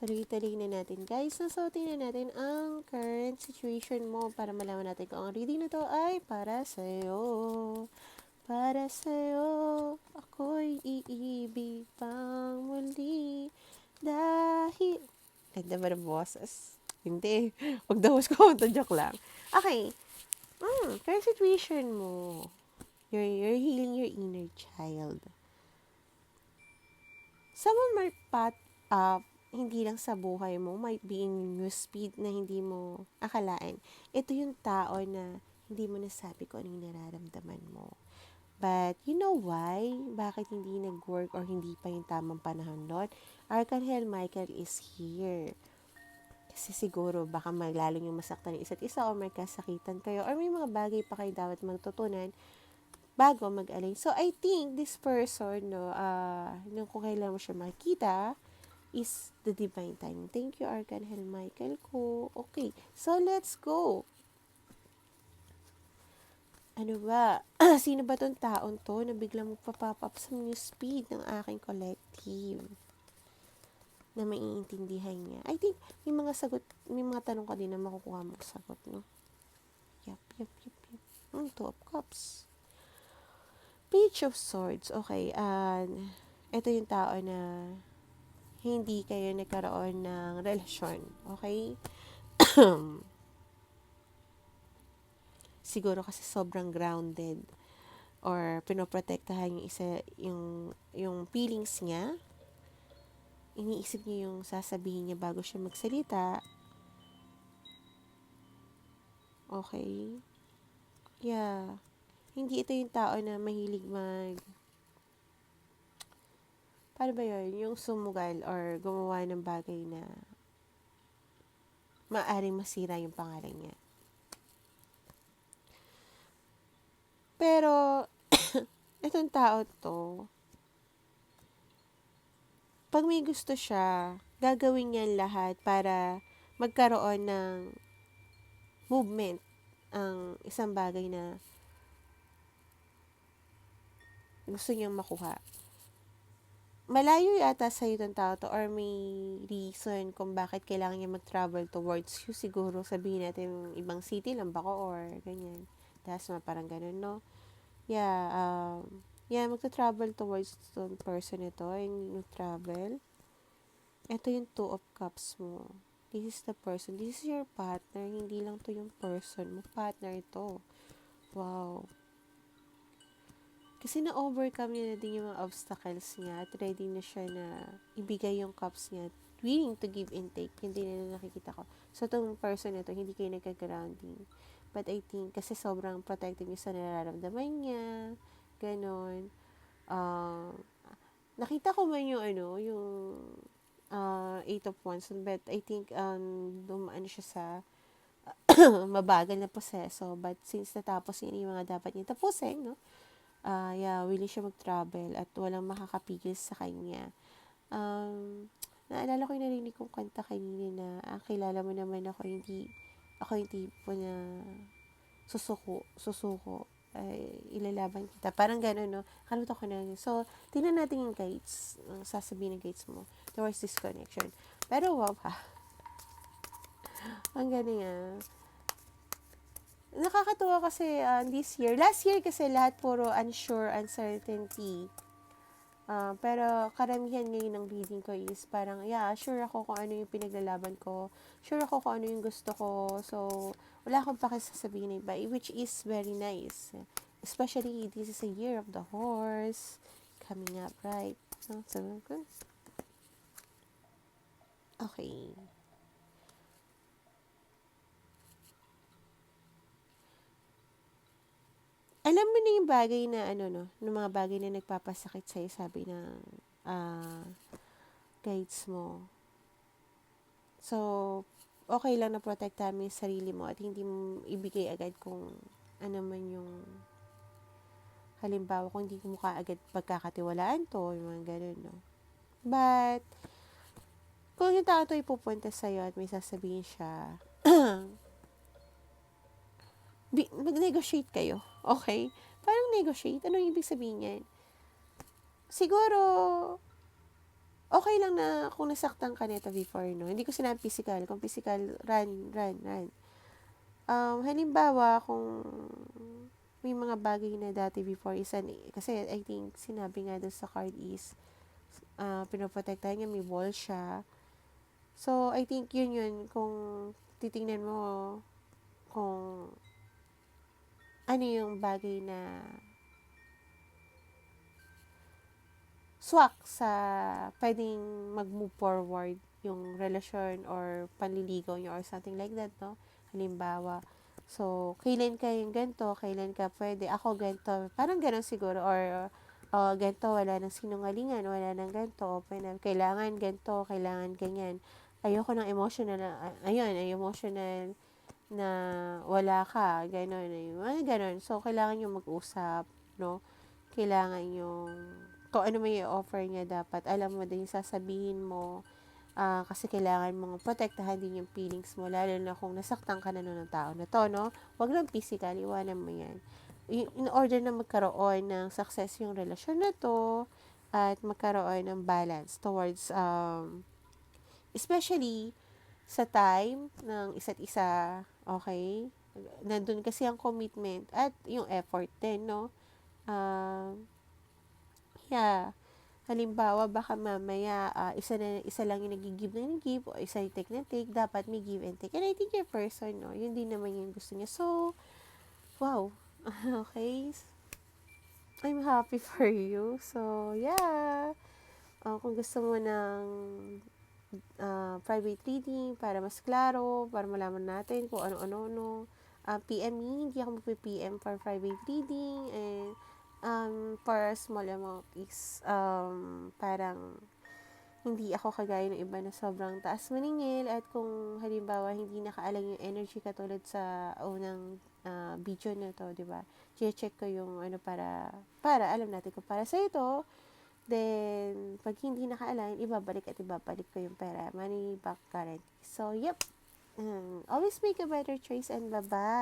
Tuloy-tuloy na natin, guys. Nasuotin na natin ang current situation mo para malaman natin kung ang reading na to ay para sa'yo. Para sa'yo, ako'y iibig pang muli. Dahil... Ganda ba ng boses? Hindi. Huwag daw mas kumunta. Joke lang. Okay. Current situation mo. You're healing your inner child. Someone might pat up, hindi lang sa buhay mo, might be in your speed na hindi mo akalain. Ito yung tao na hindi mo nasabi kung ano yung nararamdaman mo. But, you know why? Bakit hindi nag-work or hindi pa yung tamang panahon, Lord? Archangel Michael is here. Kasi siguro baka lalo yung masaktan ng isa't isa o may kasakitan kayo or may mga bagay pa kayo dapat magtutunan bago mag-align. So, I think this person, nung kung kailan mo siya makikita, is the divine timing. Thank you, Archangel Michael ko. Okay, so let's go. Ano ba? Sino ba tong taon to na biglang magpa-pop up sa newsfeed ng aking collective? Na maiintindihan niya. I think may mga sagot, may mga tanong ka din na makukuha mong sagot, no? Yup. Two of Cups. Page of Swords. Okay, ito yung tao na hindi kayo nagkaroon ng relasyon. Okay? Siguro kasi sobrang grounded or pinoprotektahan yung isa, yung feelings niya. Iniisip niya yung sasabihin niya bago siya magsalita. Okay? Yeah. Hindi ito yung tao na mahilig paano ba yun? Yung sumugal or gumawa ng bagay na maaaring masira yung pangalan niya. Pero, itong tao to, pag may gusto siya, gagawin niya lahat para magkaroon ng movement ang isang bagay na gusto niyang makuha. Malayo yata sa itong tao to or may reason kung bakit kailangan niya mag-travel towards you. Siguro sabihin natin ibang city lang ba ko or ganyan. Dasma, parang ganun, no? Yeah, magta-travel towards the person ito and travel. Ito yung Two of Cups mo. This is the person. This is your partner. Hindi lang to yung person mo. Partner ito. Wow. Kasi na-overcome niya na din yung mga obstacles niya at ready na siya na ibigay yung cups niya. Willing to give and take. Hindi na nakikita ko. So, itong person na to, hindi kayo nagka-grounding. But I think, kasi sobrang protective niya sa nararamdaman niya. Ganon. Nakita ko man yung Eight of Wands. But I think, dumaan siya sa mabagal na proseso. But since natapos niya yung mga dapat niya tapusin, no? Willing siya mag-travel at walang makakapigil sa kanya. Naalala ko yung narinig kong kanta kanina na, kilala mo naman ako, ako yung tipo na susuko, ilalaban kita. Parang gano'n, no? Kalimutan ko na. So, tingnan natin yung guides, sasabihin ng guides mo towards this connection. Pero wow ha. Ang galing Nakakatuwa kasi this year. Last year kasi lahat puro unsure, uncertainty. Pero karamihan ngayon ng reading ko is parang, sure ako kung ano yung pinaglalaban ko. Sure ako kung ano yung gusto ko. So, wala akong pakisasabihin na iba, which is very nice. Especially, this is a year of the horse coming up, right? So, good. Okay. Alam mo na yung bagay na ng mga bagay na nagpapasakit sa'yo, sabi ng guides mo. So, okay lang na protektahan mo yung sarili mo at hindi mo ibigay agad kung ano man yung halimbawa kung hindi mo kaagad pagkakatiwalaan to, yung mga ganun, no? But, kung yung tao to ipupunta sa'yo at may sasabihin siya, mag-negotiate kayo, okay? Parang negotiate, ano yung ibig sabihin yan? Siguro, okay lang na kung nasaktan ka nito before, no? Hindi ko sinabi physical. Kung physical, run, run, run. Halimbawa, kung may mga bagay na dati before kasi I think sinabi nga doon sa card is, pinoprotektahan niya, may wall siya. So, I think yun, kung titingnan mo kung ano yung bagay na swak sa pwedeng mag-move forward yung relasyon or panliligaw niyo or something like that, no? Halimbawa, so, kailan ka yung ganito, kailan ka pwede, ako ganito, parang gano'n siguro, or ganito, wala nang sinungalingan, wala nang ganito, open na, kailangan ganito, kailangan ganyan. Ayoko ng emotional ayun, ay emotional na wala ka, gano'n, mga gano'n. So, kailangan yung mag-usap, no? Kailangan yung kung ano may i-offer niya dapat, alam mo din yung sasabihin mo, kasi kailangan mong protektahan din yung feelings mo, lalo na kung nasaktan ka na nun ng tao na to, no? Huwag lang physical, iwanan mo yan. In order na magkaroon ng success yung relasyon na to, at magkaroon ng balance towards, especially, sa time ng isa't isa, okay? Nandun kasi ang commitment at yung effort din, no? Um, yeah. Halimbawa, baka mamaya, isa lang yung nag-give na nag-give, o isa yung take na take, dapat may give and take. And I think your person, no, yun din naman yung gusto niya. So, wow. Okay. I'm happy for you. So, yeah. Kung gusto mo ng private reading para mas klaro, para malaman natin kung ano-ano, PM me, hindi ako mag-PM for private reading, and for a small amount is, parang hindi ako kagaya ng iba na sobrang taas maningil, at kung halimbawa hindi nakaalang yung energy katulad sa unang video na to, di ba? Check ko yung ano para alam natin kung para sa ito. Then, pag hindi naka-align, ibabalik ko yung pera. Money back guarantee. So, yep. Always make a better choice, and bye-bye.